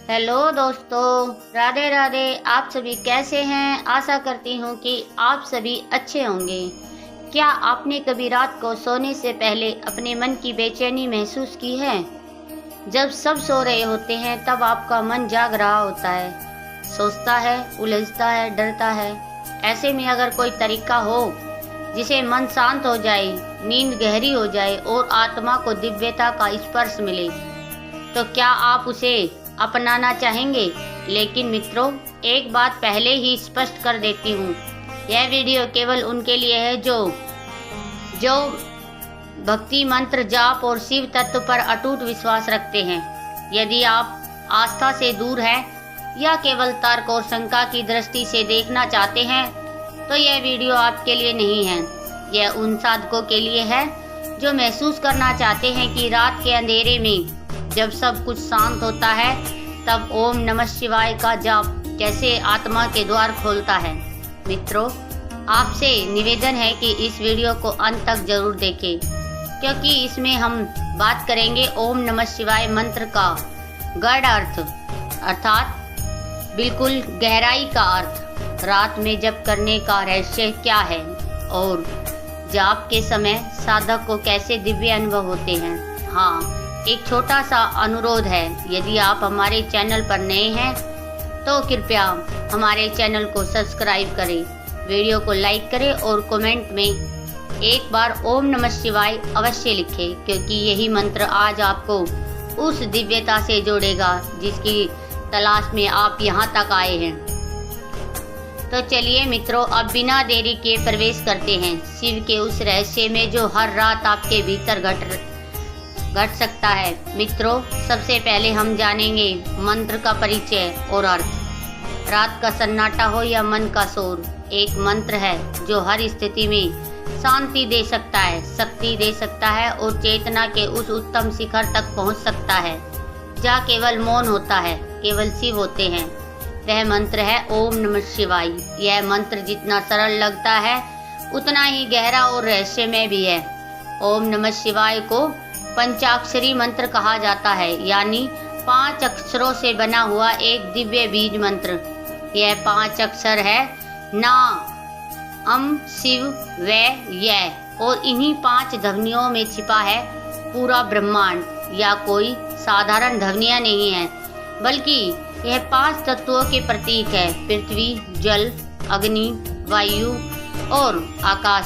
Hello दोस्तों, राधे राधे। आप सभी कैसे हैं? आशा करती हूँ कि आप सभी अच्छे होंगे। क्या आपने कभी रात को सोने से पहले अपने मन की बेचैनी महसूस की है? जब सब सो रहे होते हैं तब आपका मन जाग रहा होता है, सोचता है, उलझता है, डरता है। ऐसे में अगर कोई तरीका हो जिसे मन शांत हो जाए, नींद गहरी हो जाए और आत्मा को दिव्यता का स्पर्श मिले, तो क्या आप उसे अपनाना चाहेंगे? लेकिन मित्रों, एक बात पहले ही स्पष्ट कर देती हूँ, यह वीडियो केवल उनके लिए है जो भक्ति, मंत्र, जाप और शिव तत्व पर अटूट विश्वास रखते हैं। यदि आप आस्था से दूर हैं या केवल तर्क और शंका की दृष्टि से देखना चाहते हैं, तो यह वीडियो आपके लिए नहीं है। यह उन साधकों के लिए है जो महसूस करना चाहते हैं कि रात के अंधेरे में जब सब कुछ शांत होता है, तब ओम नमः शिवाय का जाप कैसे आत्मा के द्वार खोलता है। मित्रों, आपसे निवेदन है कि इस वीडियो को अंत तक जरूर देखें, क्योंकि इसमें हम बात करेंगे ओम नमः शिवाय मंत्र का गढ़ अर्थ, अर्थात बिल्कुल गहराई का अर्थ, रात में जप करने का रहस्य क्या है और जाप के समय साधक को कैसे दिव्य अनुभव होते हैं। हाँ, एक छोटा सा अनुरोध है, यदि आप हमारे चैनल पर नए हैं तो कृपया हमारे चैनल को सब्सक्राइब करें, वीडियो को लाइक करें और कमेंट में एक बार ओम नमः शिवाय अवश्य लिखें, क्योंकि यही मंत्र आज आपको उस दिव्यता से जोड़ेगा जिसकी तलाश में आप यहाँ तक आए हैं। तो चलिए मित्रों, अब बिना देरी के प्रवेश करते हैं शिव के उस रहस्य में जो हर रात आपके भीतर घट सकता है। मित्रों, सबसे पहले हम जानेंगे मंत्र का परिचय और अर्थ। रात का सन्नाटा हो या मन का शोर, एक मंत्र है जो हर स्थिति में शांति दे सकता है, शक्ति दे सकता है और चेतना के उस उत्तम शिखर तक पहुंच सकता है जहाँ केवल मौन होता है, केवल शिव होते हैं। वह मंत्र है ओम नमः शिवाय। यह मंत्र जितना सरल लगता है उतना ही गहरा और रहस्यमय भी है। ओम नमः शिवाय को पंचाक्षरी मंत्र कहा जाता है, यानी 5 अक्षरों से बना हुआ एक दिव्य बीज मंत्र। यह 5 अक्षर है ना, अम, शिव, व, य, और इन्हीं 5 ध्वनियों में छिपा है पूरा ब्रह्मांड। या कोई साधारण ध्वनियाँ नहीं है, बल्कि यह 5 तत्वों के प्रतीक है। पृथ्वी, जल, अग्नि, वायु और आकाश।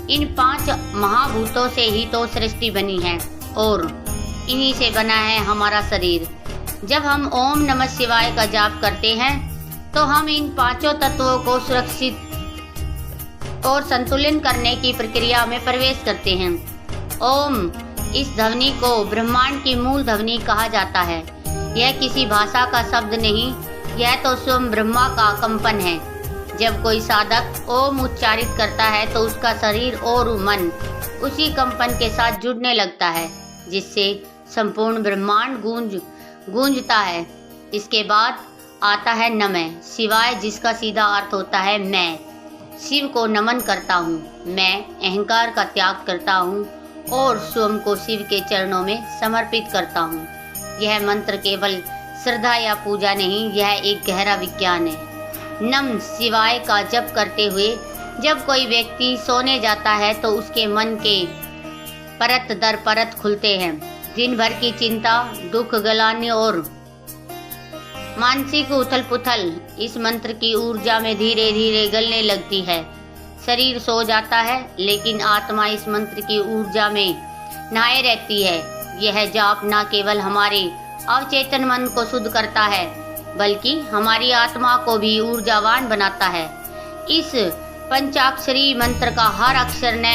इन 5 महाभूतों से ही तो सृष्टि बनी है और इन्हीं से बना है हमारा शरीर। जब हम ओम नमः शिवाय का जाप करते हैं तो हम इन 5 तत्वों को सुरक्षित और संतुलन करने की प्रक्रिया में प्रवेश करते हैं। ओम, इस ध्वनि को ब्रह्मांड की मूल ध्वनि कहा जाता है। यह किसी भाषा का शब्द नहीं, यह तो स्वयं ब्रह्मा का कंपन है। जब कोई साधक ओम उच्चारित करता है तो उसका शरीर और मन उसी कंपन के साथ जुड़ने लगता है, जिससे संपूर्ण ब्रह्मांड गूंजता है। इसके बाद आता है नमः शिवाय, जिसका सीधा अर्थ होता है मैं शिव को नमन करता हूँ। मैं अहंकार का त्याग करता हूँ और स्वयं को शिव के चरणों में समर्पित करता हूँ। यह मंत्र केवल श्रद्धा या पूजा नहीं, यह एक गहरा विज्ञान है। नम शिवाय का जप करते हुए जब कोई व्यक्ति सोने जाता है तो उसके मन के परत दर परत खुलते हैं। दिन भर की चिंता, दुख, गलाने और मानसिक उथल पुथल इस मंत्र की ऊर्जा में धीरे धीरे गलने लगती है। शरीर सो जाता है, लेकिन आत्मा इस मंत्र की ऊर्जा में नहाए रहती है। यह जाप न केवल हमारे अवचेतन मन को शुद्ध करता है, बल्कि हमारी आत्मा को भी ऊर्जावान बनाता है। इस पंचाक्षरी मंत्र का हर अक्षर न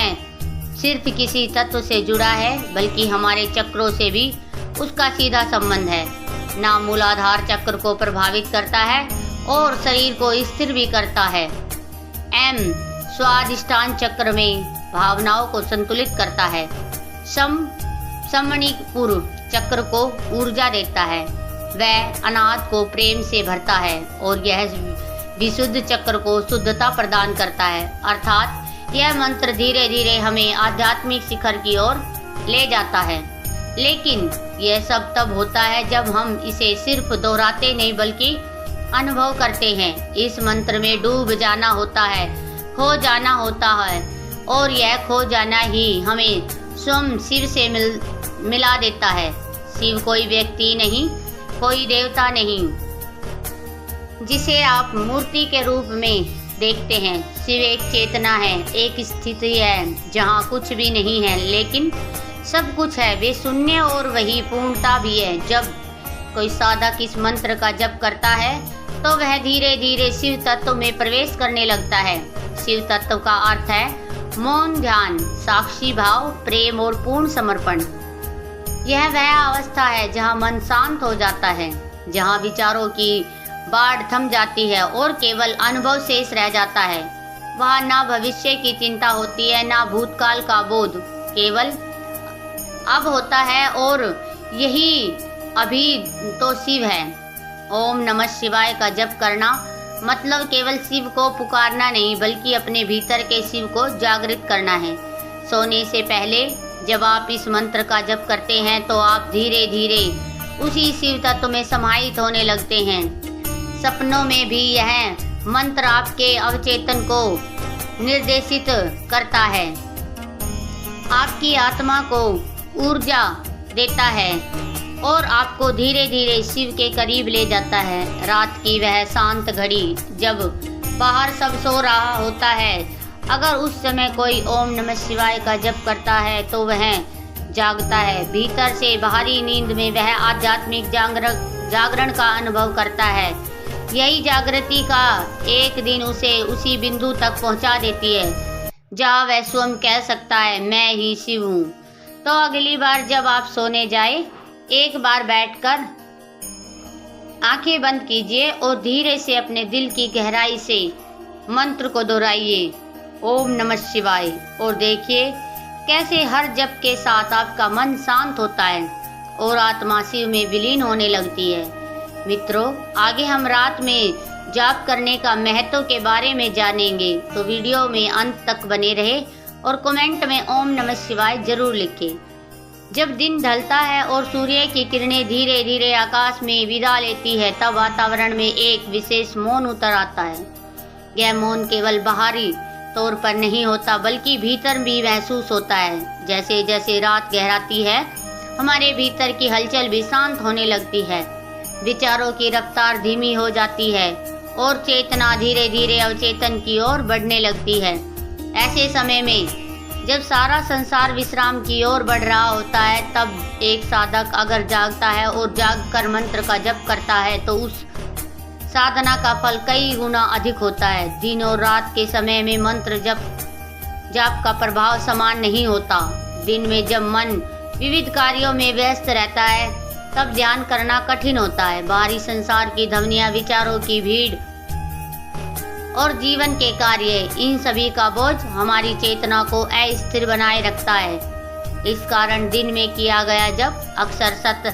सिर्फ किसी तत्व से जुड़ा है, बल्कि हमारे चक्रों से भी उसका सीधा संबंध है। ना मूलाधार चक्र को प्रभावित करता है और शरीर को स्थिर भी करता है। एम, स्वादिष्टान चक्र में भावनाओं को संतुलित करता है। समणिपुर चक्र को ऊर्जा देता है, वह अनाथ को प्रेम से भरता है और यह विशुद्ध चक्र को शुद्धता प्रदान करता है। अर्थात यह मंत्र धीरे धीरे हमें आध्यात्मिक शिखर की ओर ले जाता है। लेकिन यह सब तब होता है जब हम इसे सिर्फ दोहराते नहीं बल्कि अनुभव करते हैं। इस मंत्र में डूब जाना होता है, खो जाना होता है, और यह खो जाना ही हमें स्वयं शिव से मिला देता है। शिव कोई व्यक्ति नहीं, कोई देवता नहीं जिसे आप मूर्ति के रूप में देखते हैं। शिव एक चेतना है, एक स्थिति है जहाँ कुछ भी नहीं है लेकिन सब कुछ है। वे शून्य और वही पूर्णता भी है। जब कोई साधक इस मंत्र का जप करता है तो वह धीरे धीरे शिव तत्व में प्रवेश करने लगता है। शिव तत्व का अर्थ है मौन ध्यान, साक्षी भाव, प्रेम और पूर्ण समर्पण। यह वह अवस्था है जहाँ मन शांत हो जाता है, जहाँ विचारों की बाढ़ थम जाती है और केवल अनुभव शेष रह जाता है। वहाँ ना भविष्य की चिंता होती है, ना भूतकाल का बोध, केवल अब होता है और यही अभी तो शिव है। ओम नमः शिवाय का जप करना मतलब केवल शिव को पुकारना नहीं बल्कि अपने भीतर के शिव को जागृत करना है। सोने से पहले जब आप इस मंत्र का जप करते हैं तो आप धीरे धीरे उसी शिव तत्व में समाहित होने लगते हैं। सपनों में भी यह मंत्र आपके अवचेतन को निर्देशित करता है, आपकी आत्मा को ऊर्जा देता है और आपको धीरे धीरे शिव के करीब ले जाता है। रात की वह शांत घड़ी जब बाहर सब सो रहा होता है, अगर उस समय कोई ओम नमः शिवाय का जप करता है तो वह जागता है। भीतर से बाहरी नींद में वह आध्यात्मिक जागरण का अनुभव करता है। यही जागृति का एक दिन उसे उसी बिंदु तक पहुंचा देती है जहाँ वह स्वयं कह सकता है मैं ही शिव हूँ। तो अगली बार जब आप सोने जाए, एक बार बैठकर आंखें बंद कीजिए और धीरे से अपने दिल की गहराई से मंत्र को दोहराइए, ओम नमः शिवाय, और देखिए कैसे हर जप के साथ आपका मन शांत होता है और आत्मा शिव में विलीन होने लगती है। मित्रों, आगे हम रात में जाप करने का महत्व के बारे में जानेंगे, तो वीडियो में अंत तक बने रहे और कमेंट में ओम नमः शिवाय जरूर लिखें। जब दिन ढलता है और सूर्य की किरणें धीरे धीरे आकाश में विदा लेती है, तब वातावरण में एक विशेष मौन उतर आता है। यह मौन केवल बाहरी तौर पर नहीं होता बल्कि भीतर भी महसूस होता है। जैसे जैसे रात गहराती है, हमारे भीतर की हलचल भी शांत होने लगती है, विचारों की रफ्तार धीमी हो जाती है और चेतना धीरे धीरे अवचेतन की ओर बढ़ने लगती है। ऐसे समय में जब सारा संसार विश्राम की ओर बढ़ रहा होता है, तब एक साधक अगर जागता है और जागकर मंत्र का जप करता है तो उस साधना का फल कई गुना अधिक होता है। दिन और रात के समय में मंत्र जप का प्रभाव समान नहीं होता। दिन में जब मन विविध कार्यों में व्यस्त रहता है तब ध्यान करना कठिन होता है। बाहरी संसार की ध्वनियां, विचारों की भीड़ और जीवन के कार्य, इन सभी का बोझ हमारी चेतना को अस्थिर बनाए रखता है। इस कारण दिन में किया गया जप अक्सर सत्य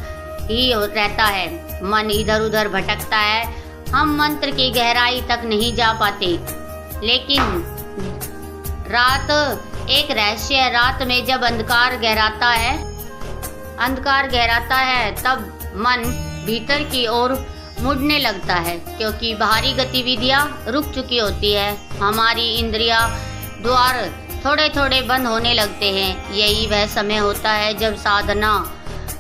ही रहता है। मन इधर उधर भटकता है, हम मंत्र की गहराई तक नहीं जा पाते। लेकिन रात एक रहस्य है। रात में जब अंधकार गहराता है तब मन भीतर की ओर मुड़ने लगता है, क्योंकि बाहरी गतिविधियां रुक चुकी होती है। हमारी इंद्रिया द्वार थोड़े थोड़े बंद होने लगते हैं। यही वह समय होता है जब साधना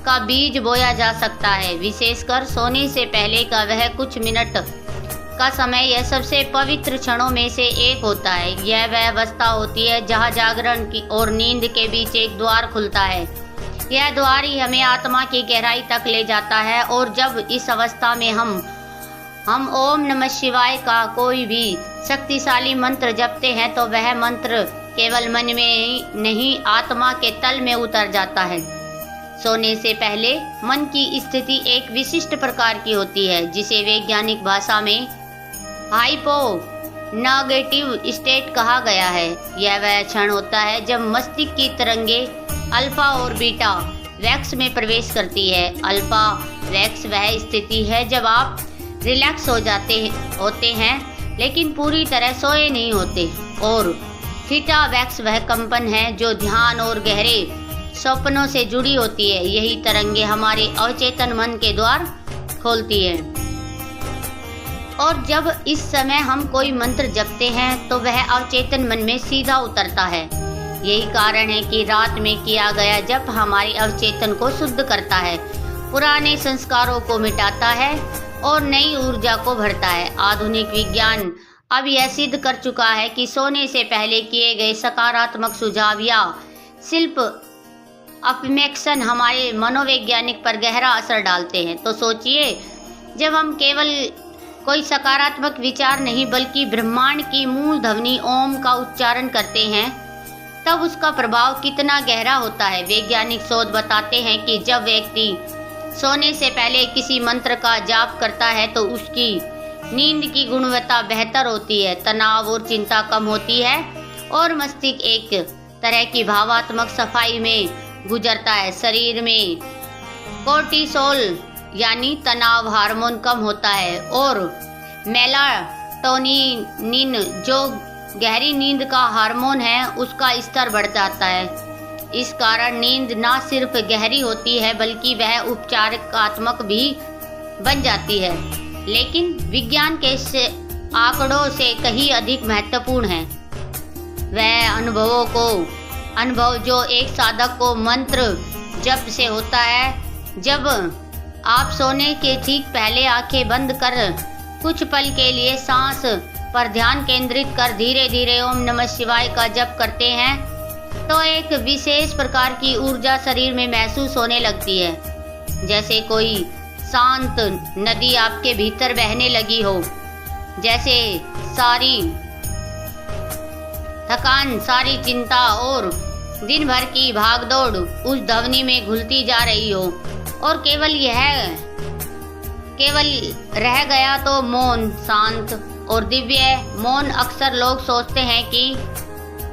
का बीज बोया जा सकता है। विशेषकर सोने से पहले का वह कुछ मिनट का समय यह सबसे पवित्र क्षणों में से एक होता है। यह वह अवस्था होती है जहाँ जागरण की और नींद के बीच एक द्वार खुलता है। यह द्वार ही हमें आत्मा की गहराई तक ले जाता है और जब इस अवस्था में हम ओम नमः शिवाय का कोई भी शक्तिशाली मंत्र जपते हैं तो वह मंत्र केवल मन में नहीं, आत्मा के तल में उतर जाता है। सोने से पहले मन की स्थिति एक विशिष्ट प्रकार की होती है, जिसे वैज्ञानिक भाषा में हाइपोनेगेटिव स्टेट कहा गया है। यह वह क्षण होता है जब मस्तिष्क की तरंगे अल्फा और बीटा वैक्स में प्रवेश करती है। अल्फा वैक्स वह स्थिति है जब आप रिलैक्स होते हैं लेकिन पूरी तरह सोए नहीं होते, और थीटा वैक्स वह कंपन है जो ध्यान और गहरे सपनों से जुड़ी होती है। यही तरंगे हमारे अवचेतन मन के द्वार खोलती है और जब इस समय हम कोई मंत्र जपते हैं तो वह अवचेतन मन में सीधा उतरता है। यही कारण है कि रात में किया गया जप हमारे अवचेतन को शुद्ध करता है, पुराने संस्कारों को मिटाता है और नई ऊर्जा को भरता है। आधुनिक विज्ञान अब यह सिद्ध कर चुका है कि सोने से पहले किए गए सकारात्मक सुझाव या शिल्प अफर्मेशन हमारे मनोवैज्ञानिक पर गहरा असर डालते हैं। तो सोचिए, जब हम केवल कोई सकारात्मक विचार नहीं बल्कि ब्रह्मांड की मूल ध्वनि ओम का उच्चारण करते हैं तब उसका प्रभाव कितना गहरा होता है। वैज्ञानिक शोध बताते हैं कि जब व्यक्ति सोने से पहले किसी मंत्र का जाप करता है तो उसकी नींद की गुणवत्ता बेहतर होती है, तनाव और चिंता कम होती है और मस्तिष्क एक तरह की भावात्मक सफाई में गुजरता है। शरीर में कोर्टिसोल यानी तनाव हार्मोन कम होता है और मेलाटोनिन जो गहरी नींद का हार्मोन है उसका स्तर बढ़ जाता है। इस कारण नींद न सिर्फ गहरी होती है बल्कि वह उपचारात्मक भी बन जाती है। लेकिन विज्ञान के आंकड़ों से कहीं अधिक महत्वपूर्ण है वह अनुभव जो एक साधक को मंत्र जप से होता है। जब आप सोने के ठीक पहले आंखें बंद कर कुछ पल के लिए सांस पर ध्यान केंद्रित कर धीरे धीरे ओम नमः शिवाय का जप करते हैं तो एक विशेष प्रकार की ऊर्जा शरीर में महसूस होने लगती है, जैसे कोई शांत नदी आपके भीतर बहने लगी हो, जैसे सारी थकान, सारी चिंता और दिन भर की भागदौड़ उस ध्वनि में घुलती जा रही हो और केवल रह गया तो मौन, शांत और दिव्य। मौन अक्सर लोग सोचते हैं कि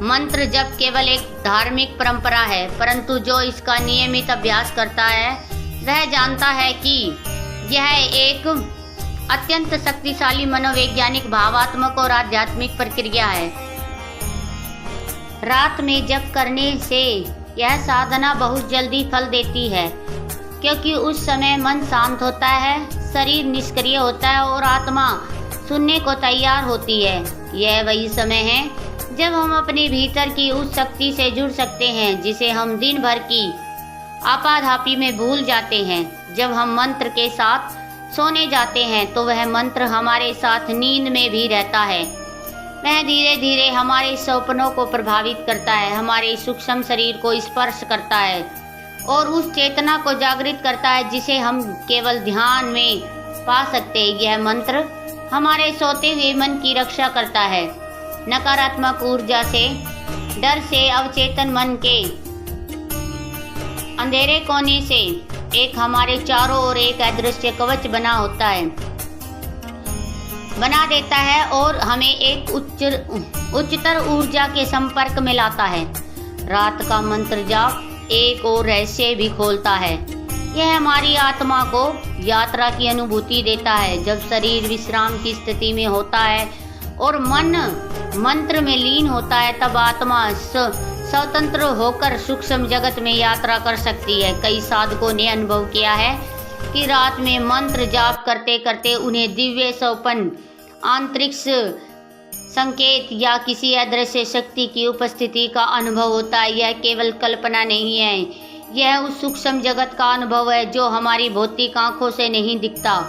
मंत्र जप केवल एक धार्मिक परंपरा है, परंतु जो इसका नियमित अभ्यास करता है वह जानता है कि यह एक अत्यंत शक्तिशाली मनोवैज्ञानिक, भावात्मक और आध्यात्मिक प्रक्रिया है। रात में जप करने से यह साधना बहुत जल्दी फल देती है क्योंकि उस समय मन शांत होता है, शरीर निष्क्रिय होता है और आत्मा सुनने को तैयार होती है। यह वही समय है जब हम अपने भीतर की उस शक्ति से जुड़ सकते हैं जिसे हम दिन भर की आपाधापी में भूल जाते हैं। जब हम मंत्र के साथ सोने जाते हैं तो वह मंत्र हमारे साथ नींद में भी रहता है। वह धीरे धीरे हमारे सपनों को प्रभावित करता है, हमारे सूक्ष्म शरीर को स्पर्श करता है और उस चेतना को जागृत करता है जिसे हम केवल ध्यान में पा सकते हैं। यह मंत्र हमारे सोते हुए मन की रक्षा करता है, नकारात्मक ऊर्जा से, डर से, अवचेतन मन के अंधेरे कोने से एक हमारे चारों ओर एक अदृश्य कवच बना देता है और हमें एक उच्चतर ऊर्जा के संपर्क में लाता है। रात का मंत्र जाप एक और रहस्य भी खोलता है। यह हमारी आत्मा को यात्रा की अनुभूति देता है। जब शरीर विश्राम की स्थिति में होता है और मन मंत्र में लीन होता है तब आत्मा स्वतंत्र होकर सूक्ष्म जगत में यात्रा कर सकती है। कई साधकों ने अनुभव किया है कि रात में मंत्र जाप करते करते उन्हें दिव्य स्वप्न, आंतरिक संकेत या किसी अदृश्य शक्ति की उपस्थिति का अनुभव होता है। यह केवल कल्पना नहीं है, यह उस सूक्ष्म जगत का अनुभव है जो हमारी भौतिक आंखों से नहीं दिखता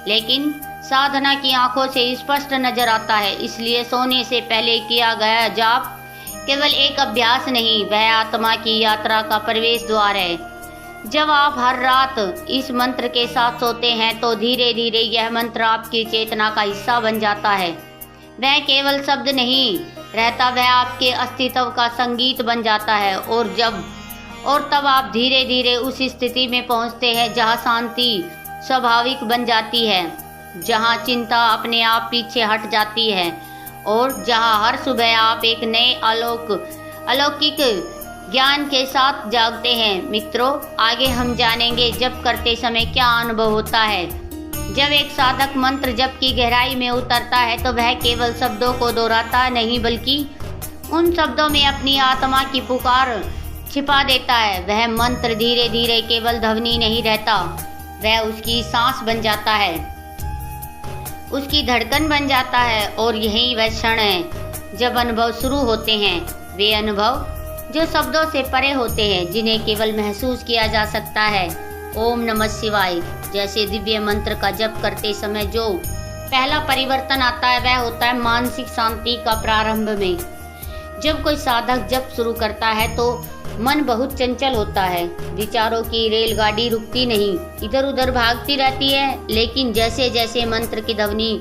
लेकिन साधना की आंखों से स्पष्ट नजर आता है। इसलिए सोने से पहले किया गया जाप केवल एक अभ्यास नहीं, वह आत्मा की यात्रा का प्रवेश द्वार है। जब आप हर रात इस मंत्र के साथ सोते हैं तो धीरे धीरे यह मंत्र आपकी चेतना का हिस्सा बन जाता है। वह केवल शब्द नहीं रहता, वह आपके अस्तित्व का संगीत बन जाता है और तब आप धीरे धीरे उस स्थिति में पहुंचते हैं जहां शांति स्वाभाविक बन जाती है, जहां चिंता अपने आप पीछे हट जाती है और जहां हर सुबह आप एक नए अलौकिक ज्ञान के साथ जागते हैं। मित्रों, आगे हम जानेंगे जप करते समय क्या अनुभव होता है। जब एक साधक मंत्र जप की गहराई में उतरता है तो वह केवल शब्दों को दोहराता नहीं बल्कि उन शब्दों में अपनी आत्मा की पुकार छिपा देता है। वह मंत्र धीरे धीरे केवल ध्वनि नहीं रहता, वह उसकी सांस बन जाता है, उसकी धड़कन बन जाता है। और यही वह क्षण है जब अनुभव शुरू होते हैं, वे अनुभव जो शब्दों से परे होते हैं, जिन्हें केवल महसूस किया जा सकता है। ओम नमः शिवाय जैसे दिव्य मंत्र का जप करते समय जो पहला परिवर्तन आता है, वह होता है मानसिक शांति का प्रारंभ में। जब कोई साधक जप शुरू करता है तो मन बहुत चंचल होता है, विचारों की रेलगाड़ी रुकती नहीं, इधर उधर भागती रहती है। लेकिन जैसे जैसे मंत्र की ध्वनि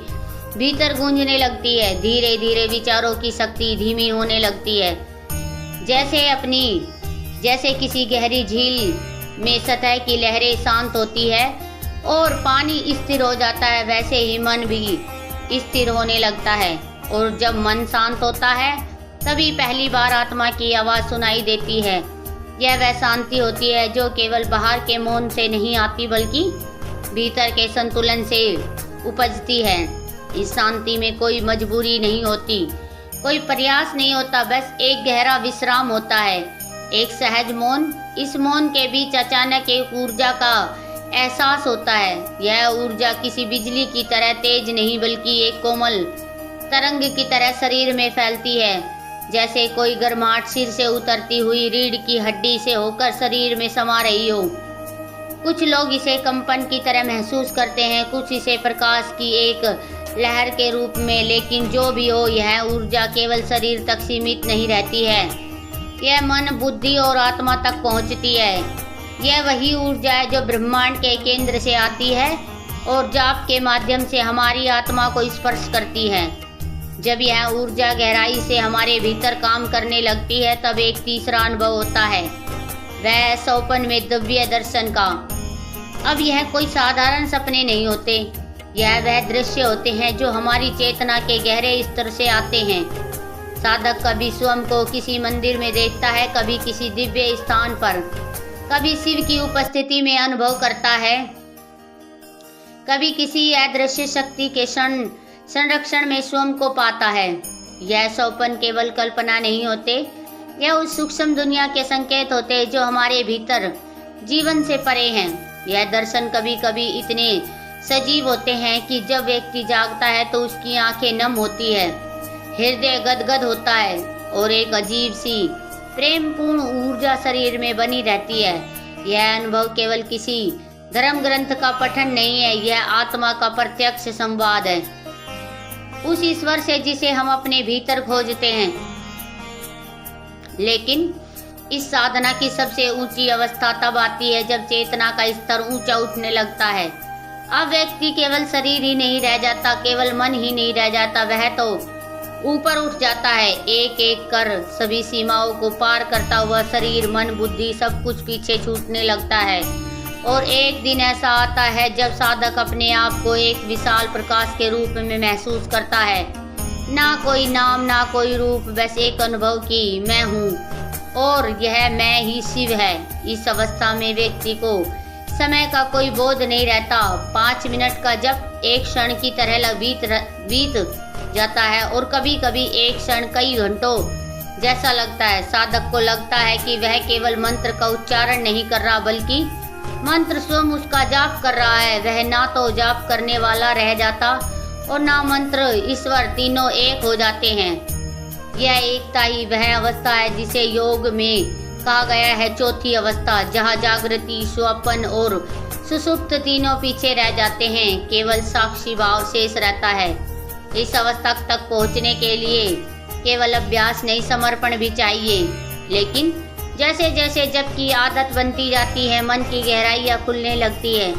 भीतर गूंजने लगती है, धीरे धीरे विचारों की शक्ति धीमी होने लगती है। जैसे किसी गहरी झील में सतह की लहरें शांत होती है और पानी स्थिर हो जाता है, वैसे ही मन भी स्थिर होने लगता है। और जब मन शांत होता है तभी पहली बार आत्मा की आवाज़ सुनाई देती है। यह वह शांति होती है जो केवल बाहर के मौन से नहीं आती, बल्कि भीतर के संतुलन से उपजती है। इस शांति में कोई मजबूरी नहीं होती, कोई प्रयास नहीं होता, बस एक गहरा विश्राम होता है, एक सहज मौन। इस मौन के बीच अचानक एक ऊर्जा का एहसास होता है। यह ऊर्जा किसी बिजली की तरह तेज नहीं, बल्कि एक कोमल तरंग की तरह शरीर में फैलती है, जैसे कोई गर्माहट सिर से उतरती हुई रीढ़ की हड्डी से होकर शरीर में समा रही हो। कुछ लोग इसे कंपन की तरह महसूस करते हैं, कुछ इसे प्रकाश की एक लहर के रूप में। लेकिन जो भी हो, यह ऊर्जा केवल शरीर तक सीमित नहीं रहती है, यह मन, बुद्धि और आत्मा तक पहुंचती है। यह वही ऊर्जा है जो ब्रह्मांड के केंद्र से आती है और जाप के माध्यम से हमारी आत्मा को स्पर्श करती है। जब यह ऊर्जा गहराई से हमारे भीतर काम करने लगती है, तब एक तीसरा अनुभव होता है, वह स्वप्न में दिव्य दर्शन का। अब यह कोई साधारण सपने नहीं होते, यह वह दृश्य होते हैं जो हमारी चेतना के गहरे स्तर से आते हैं। साधक कभी स्वयं को किसी मंदिर में देखता है, कभी किसी दिव्य स्थान पर, कभी शिव की उपस्थिति में अनुभव करता है, कभी किसी अदृश्य शक्ति के संरक्षण में स्वयं को पाता है। यह स्वप्न केवल कल्पना नहीं होते, यह उस सूक्ष्म दुनिया के संकेत होते हैं जो हमारे भीतर जीवन से परे हैं। यह दर्शन कभी कभी इतने सजीव होते हैं कि जब व्यक्ति जागता है तो उसकी आंखें नम होती है, हृदय गदगद होता है और एक अजीब सी प्रेमपूर्ण ऊर्जा शरीर में बनी रहती है। यह अनुभव केवल किसी धर्म ग्रंथ का पठन नहीं है, यह आत्मा का प्रत्यक्ष संवाद है उस ईश्वर से जिसे हम अपने भीतर खोजते हैं। लेकिन इस साधना की सबसे ऊंची अवस्था तब आती है जब चेतना का स्तर ऊंचा उठने लगता है। अब व्यक्ति केवल शरीर ही नहीं रह जाता, केवल मन ही नहीं रह जाता, वह तो ऊपर उठ जाता है। एक एक कर सभी सीमाओं को पार करता हुआ शरीर, मन, बुद्धि सब कुछ पीछे छूटने लगता है। और एक दिन ऐसा आता है जब साधक अपने आप को एक विशाल प्रकाश के रूप में महसूस करता है। ना कोई नाम, ना कोई रूप, बस एक अनुभव कि मैं हूँ और यह मैं ही शिव है। इस अवस्था में व्यक्ति को समय का कोई बोध नहीं रहता। 5 मिनट का जब एक क्षण की तरह बीत जाता है और कभी कभी एक क्षण कई घंटों जैसा लगता है। साधक को लगता है कि वह केवल मंत्र का उच्चारण नहीं कर रहा, बल्कि मंत्र स्वयं उसका जाप कर रहा है। वह ना तो जाप करने वाला रह जाता और ना मंत्र ईश्वर, तीनों एक हो जाते हैं। यह एकता ही वह अवस्था है जिसे योग में कहा गया है चौथी अवस्था, जहाँ जागृति, स्वप्न और सुसुप्त तीनों पीछे रह जाते हैं, केवल साक्षी भाव शेष रहता है। इस अवस्था तक पहुँचने के लिए केवल अभ्यास नहीं, समर्पण भी चाहिए। लेकिन जैसे जैसे जप की आदत बनती जाती है, मन की गहराइयाँ खुलने लगती है,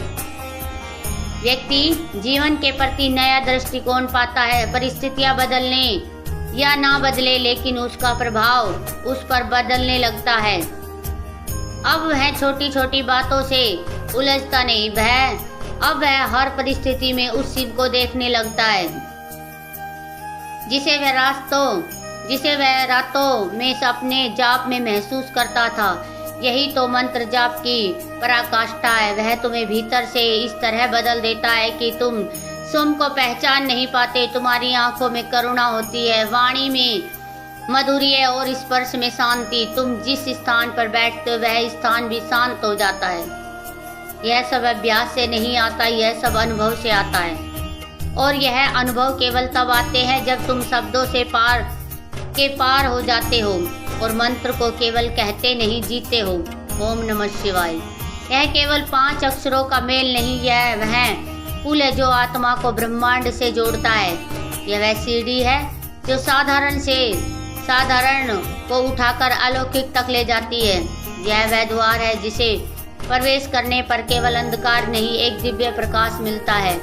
व्यक्ति जीवन के प्रति नया दृष्टिकोण पाता है। परिस्थितियाँ बदलने या ना बदले, लेकिन उसका प्रभाव उस पर बदलने लगता है। अब वह छोटी छोटी बातों से उलझता नहीं, अब वह हर परिस्थिति में उस शिव को देखने लगता है जिसे वह रातों में अपने जाप में महसूस करता था। यही तो मंत्र जाप की पराकाष्ठा है। वह तुम्हें भीतर से इस तरह बदल देता है कि तुम स्वयं को पहचान नहीं पाते। तुम्हारी आंखों में करुणा होती है, वाणी में मधुर्य और स्पर्श में शांति। तुम जिस स्थान पर बैठते हो वह स्थान भी शांत हो जाता है। यह सब अभ्यास से नहीं आता, यह सब अनुभव से आता है। और यह अनुभव केवल तब आते हैं जब तुम शब्दों से पार हो जाते हो और मंत्र को केवल कहते नहीं, जीते हो। ओम नमः शिवाय। यह केवल 5 अक्षरों का मेल नहीं, यह वह पुल है जो आत्मा को ब्रह्मांड से जोड़ता है। यह वह सीढ़ी है जो साधारण को उठाकर अलौकिक तक ले जाती है। यह वह द्वार है जिसे प्रवेश करने पर केवल अंधकार नहीं, एक दिव्य प्रकाश मिलता है।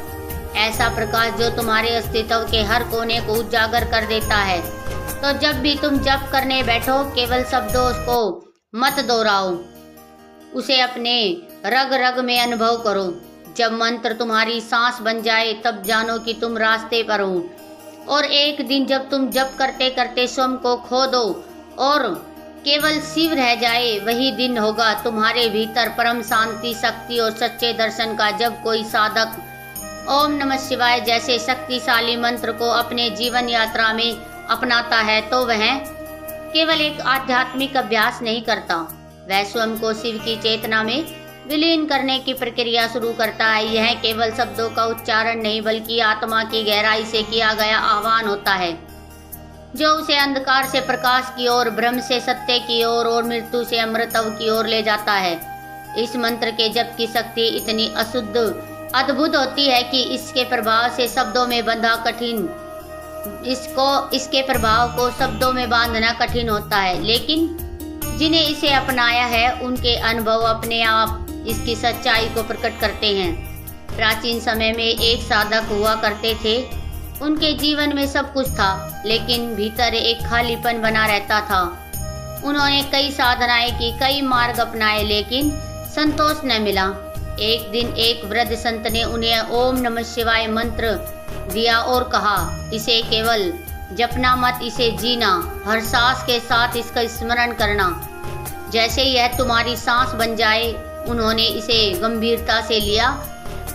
ऐसा प्रकाश जो तुम्हारे अस्तित्व के हर कोने को उजागर कर देता है। तो जब भी तुम जप करने बैठो, केवल शब्दों को मत दोहराओ, उसे अपने रग रग में अनुभव करो। जब मंत्र तुम्हारी सांस बन जाए तब जानो कि तुम रास्ते पर हो। और एक दिन जब तुम जप करते करते स्वयं को खो दो और केवल शिव रह जाए, वही दिन होगा तुम्हारे भीतर परम शांति, शक्ति और सच्चे दर्शन का। जब कोई साधक ओम नमः शिवाय जैसे शक्तिशाली मंत्र को अपने जीवन यात्रा में अपनाता है तो वह केवल एक आध्यात्मिक अभ्यास नहीं करता, वह स्वयं को शिव की चेतना में विलीन करने की प्रक्रिया शुरू करता है। यह केवल शब्दों का उच्चारण नहीं बल्कि आत्मा की गहराई से किया गया आह्वान होता है जो उसे अंधकार से प्रकाश की ओर, ब्रह्म से सत्य की ओर और मृत्यु से अमृतत्व की ओर ले जाता है। इस मंत्र के जप की शक्ति इतनी अद्भुत होती है कि इसके प्रभाव को शब्दों में बांधना कठिन होता है, लेकिन जिन्हें इसे अपनाया है उनके अनुभव अपने आप इसकी सच्चाई को प्रकट करते हैं। प्राचीन समय में एक साधक हुआ करते थे। उनके जीवन में सब कुछ था, लेकिन भीतर एक खालीपन बना रहता था। उन्होंने कई साधनाएं की, कई मार्ग अपनाए, लेकिन संतोष न मिला। एक दिन एक वृद्ध संत ने उन्हें ओम नमः शिवाय मंत्र दिया और कहा, इसे केवल जपना मत, इसे जीना, हर सांस के साथ इसका स्मरण करना, जैसे यह तुम्हारी सांस बन जाए। उन्होंने इसे गंभीरता से लिया।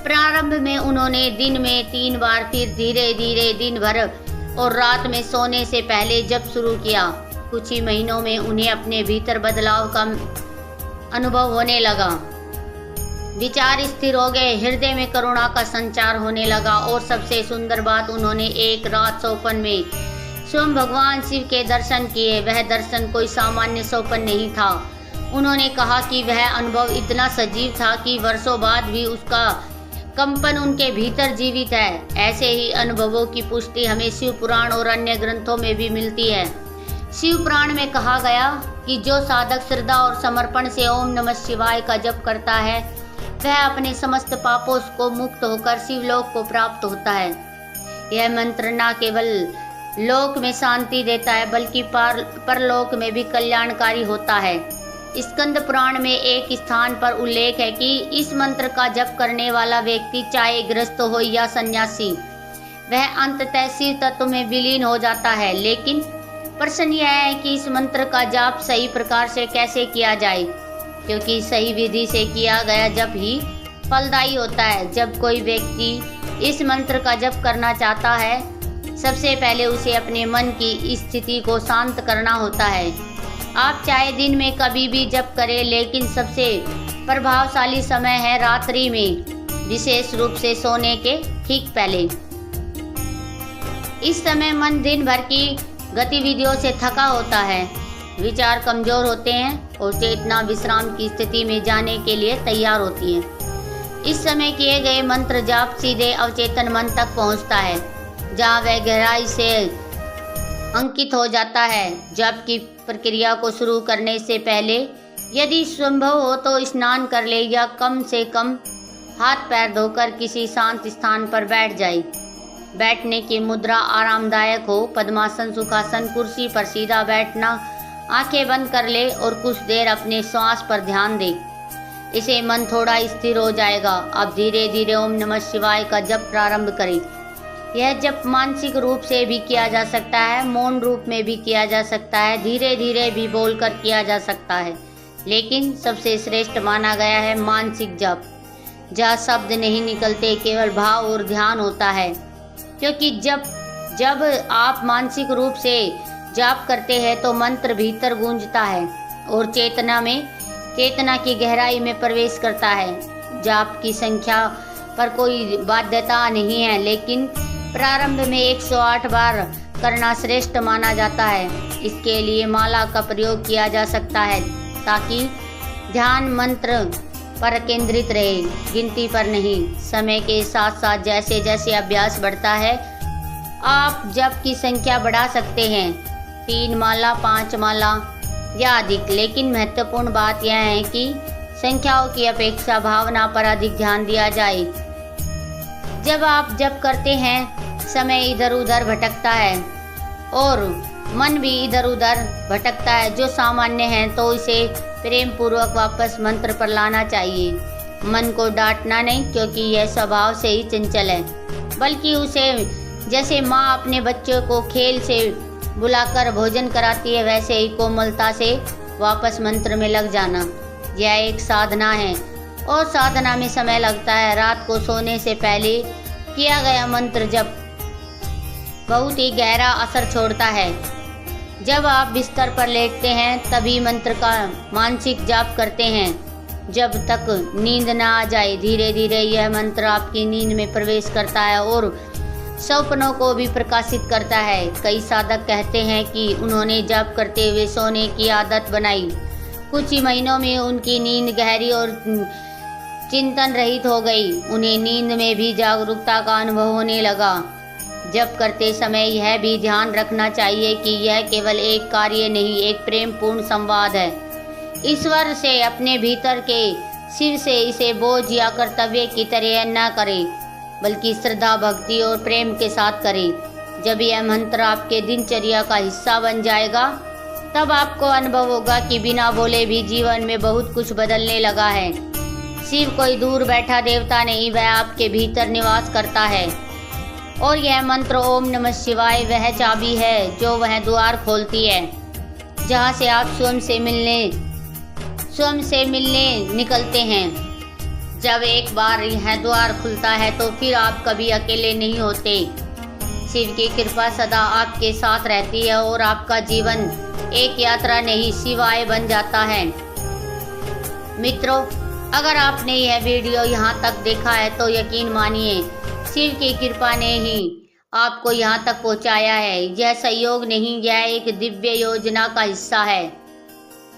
प्रारंभ में उन्होंने दिन में 3 बार, फिर धीरे धीरे दिन भर और रात में सोने से पहले जप शुरू किया। कुछ ही महीनों में उन्हें अपने भीतर बदलाव का अनुभव होने लगा। विचार स्थिर हो गए, हृदय में करुणा का संचार होने लगा और सबसे सुंदर बात, उन्होंने एक रात सौपन में स्वयं भगवान शिव के दर्शन किए। वह दर्शन कोई सामान्य सौपन नहीं था। उन्होंने कहा कि वह अनुभव इतना सजीव था कि वर्षों बाद भी उसका कंपन उनके भीतर जीवित है। ऐसे ही अनुभवों की पुष्टि हमें शिव पुराण और अन्य ग्रंथों में भी मिलती है। शिव पुराण में कहा गया कि जो साधक श्रद्धा और समर्पण से ओम नमः शिवाय का जप करता है वह अपने समस्त पापों को मुक्त होकर शिवलोक को प्राप्त होता है। यह मंत्र न केवल लोक में शांति देता है बल्कि परलोक में भी कल्याणकारी होता है। स्कंद पुराण में एक स्थान पर उल्लेख है कि इस मंत्र का जप करने वाला व्यक्ति चाहे गृहस्थ हो या सन्यासी, वह अंततः शिव तत्व में विलीन हो जाता है। लेकिन प्रश्न यह है कि इस मंत्र का जाप सही प्रकार से कैसे किया जाए, क्योंकि सही विधि से किया गया जप ही फलदायी होता है। जब कोई व्यक्ति इस मंत्र का जप करना चाहता है, सबसे पहले उसे अपने मन की स्थिति को शांत करना होता है। आप चाहे दिन में कभी भी जप करें, लेकिन सबसे प्रभावशाली समय है रात्रि में, विशेष रूप से सोने के ठीक पहले। इस समय मन दिन भर की गतिविधियों से थका होता है, विचार कमजोर होते हैं और चेतना विश्राम की स्थिति में जाने के लिए तैयार होती है। इस समय किए गए मंत्र जाप सीधे अवचेतन मन तक पहुंचता है, जहां वह गहराई से अंकित हो जाता है। जप की प्रक्रिया को शुरू करने से पहले यदि संभव हो तो स्नान कर ले या कम से कम हाथ पैर धोकर किसी शांत स्थान पर बैठ जाए। बैठने की मुद्रा आरामदायक हो, पद्मासन, सुखासन, कुर्सी पर सीधा बैठना, आंखें बंद कर ले और कुछ देर अपने श्वास पर ध्यान दे। इसे मन थोड़ा स्थिर हो जाएगा। अब धीरे धीरे ओम नमः शिवाय का जप प्रारंभ करें। यह जप मानसिक रूप से भी किया जा सकता है, मौन रूप में भी किया जा सकता है, धीरे धीरे भी बोलकर किया जा सकता है, लेकिन सबसे श्रेष्ठ माना गया है मानसिक जप, जहाँ शब्द नहीं निकलते, केवल भाव और ध्यान होता है। क्योंकि जब आप मानसिक रूप से जाप करते हैं तो मंत्र भीतर गूंजता है और चेतना की गहराई में प्रवेश करता है। जाप की संख्या पर कोई बाध्यता नहीं है, लेकिन प्रारंभ में 108 बार करना श्रेष्ठ माना जाता है। इसके लिए माला का प्रयोग किया जा सकता है ताकि ध्यान मंत्र पर केंद्रित रहे, गिनती पर नहीं। समय के साथ साथ जैसे जैसे अभ्यास बढ़ता है आप जप की संख्या बढ़ा सकते हैं, 3 माला, 5 माला या अधिक। लेकिन महत्वपूर्ण बात यह है कि संख्याओं की अपेक्षा भावना पर अधिक ध्यान दिया जाए। जब आप जप करते हैं समय इधर उधर भटकता है और मन भी इधर उधर भटकता है जो सामान्य है, तो इसे प्रेम पूर्वक वापस मंत्र पर लाना चाहिए। मन को डांटना नहीं, क्योंकि यह स्वभाव से ही चंचल है, बल्कि उसे जैसे माँ अपने बच्चों को खेल से बुलाकर भोजन कराती है, वैसे ही कोमलता से वापस मंत्र में लग जाना। यह एक साधना है और साधना में समय लगता है। रात को सोने से पहले किया गया मंत्र जप बहुत ही गहरा असर छोड़ता है। जब आप बिस्तर पर लेटते हैं तभी मंत्र का मानसिक जाप करते हैं जब तक नींद ना आ जाए। धीरे धीरे यह मंत्र आपकी नींद में प्रवेश करता है और सपनों को भी प्रकाशित करता है। कई साधक कहते हैं कि उन्होंने जाप करते हुए सोने की आदत बनाई। कुछ ही महीनों में उनकी नींद गहरी और चिंतन रहित हो गई। उन्हें नींद में भी जागरूकता का अनुभव होने लगा। जप करते समय यह भी ध्यान रखना चाहिए कि यह केवल एक कार्य नहीं, एक प्रेम पूर्ण संवाद है। ईश्वर से अपने भीतर के शिव से इसे बोझ या कर्तव्य की तरह न करें, बल्कि श्रद्धा, भक्ति और प्रेम के साथ करें। जब यह मंत्र आपके दिनचर्या का हिस्सा बन जाएगा तब आपको अनुभव होगा कि बिना बोले भी जीवन में बहुत कुछ बदलने लगा है। शिव कोई दूर बैठा देवता नहीं, वह आपके भीतर निवास करता है। और यह मंत्र ओम नमः शिवाय वह चाबी है जो वह द्वार खोलती है जहाँ से आप स्वयं से मिलने निकलते हैं। जब एक बार यह द्वार खुलता है तो फिर आप कभी अकेले नहीं होते। शिव की कृपा सदा आपके साथ रहती है और आपका जीवन एक यात्रा नहीं शिवाय बन जाता है। मित्रों, अगर आपने यह वीडियो यहाँ तक देखा है तो यकीन मानिए शिव की कृपा ने ही आपको यहाँ तक पहुँचाया है। यह संयोग नहीं, यह एक दिव्य योजना का हिस्सा है।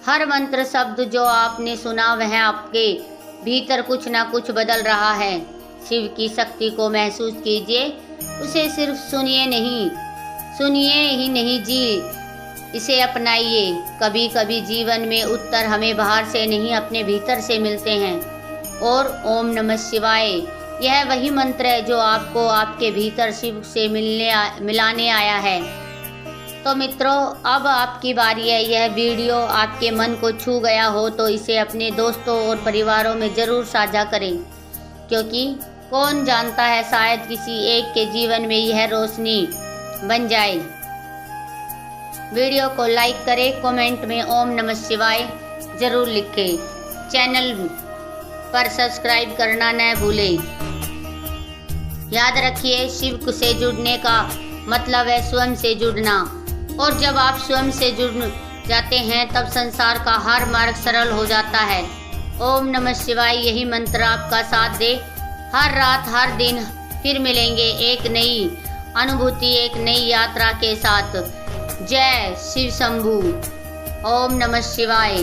हर मंत्र शब्द जो आपने सुना वह आपके भीतर कुछ ना कुछ बदल रहा है। शिव की शक्ति को महसूस कीजिए, उसे सिर्फ सुनिए ही नहीं जी, इसे अपनाइए। कभी कभी जीवन में उत्तर हमें बाहर से नहीं अपने भीतर से मिलते हैं। और ओम नमः शिवाय यह वही मंत्र है जो आपको आपके भीतर शिव से मिलाने आया है। तो मित्रों, अब आपकी बारी है। यह वीडियो आपके मन को छू गया हो तो इसे अपने दोस्तों और परिवारों में ज़रूर साझा करें, क्योंकि कौन जानता है शायद किसी एक के जीवन में यह रोशनी बन जाए। वीडियो को लाइक करें, कमेंट में ओम नमः शिवाय ज़रूर लिखें। चैनल पर सब्सक्राइब करना न भूलें। याद रखिए, शिव से जुड़ने का मतलब है स्वयं से जुड़ना, और जब आप स्वयं से जुड़ जाते हैं तब संसार का हर मार्ग सरल हो जाता है। ओम नमः शिवाय यही मंत्र आपका साथ दे। हर रात हर दिन फिर मिलेंगे एक नई अनुभूति, एक नई यात्रा के साथ। जय शिव शंभू। ओम नमः शिवाय।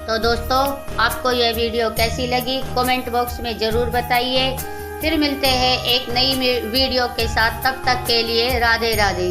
तो दोस्तों, आपको यह वीडियो कैसी लगी कमेंट बॉक्स में ज़रूर बताइए। फिर मिलते हैं एक नई वीडियो के साथ, तब तक के लिए राधे राधे।